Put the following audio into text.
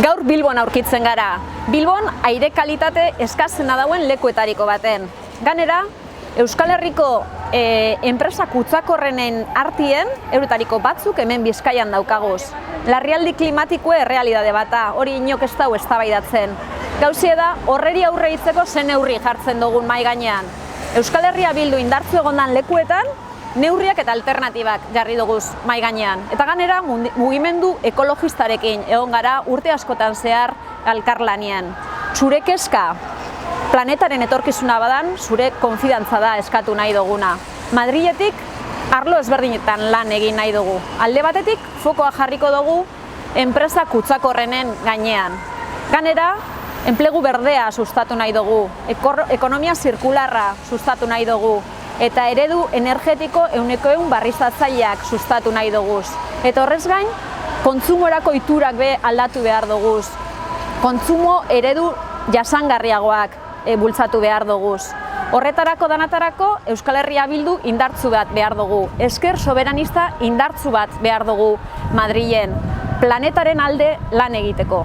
Gaur Bilbon aurkitzen gara. Bilbon aire kalitate eskazena dauen lekuetariko baten. Ganera, Euskal Herriko enpresa kutsakorrenen artien, euretariko batzuk hemen Bizkaian daukaguz. Larrialdi klimatikoa errealitate bata, hori inok ez dau eztabaidatzen. Gauzie da, horreri aurre hitzeko zen neurri jartzen dugun mahai gainean. Euskal Herria Bildu indartzu egondan lekuetan, neurriak eta alternatibak jarri duguz mahai gainean. Eta ganera, mugimendu ekologistarekin egon gara urte askotan zehar elkarlanean. Zure kezka, planetaren etorkizuna badan, zure konfidantza da eskatu nahi duguna. Madriletik arlo ezberdinetan lan egin nahi dugu. Alde batetik, fokoa jarriko dugu enpresa kutsakorrenen gainean. Ganera, enplegu berdea sustatu nahi dugu, ekonomia zirkularra sustatu nahi dugu, eta eredu energetiko 100% berriztatzaileak sustatu nahi duguz. Eta horrez gain, kontsumorako iturak be aldatu behar duguz. Kontsumo eredu jasangarriagoak bultzatu behar duguz. Horretarako danatarako Euskal Herria Bildu indartzu bat behar dugu. Ezker soberanista indartzu bat behar dugu Madrilen. Planetaren alde lan egiteko.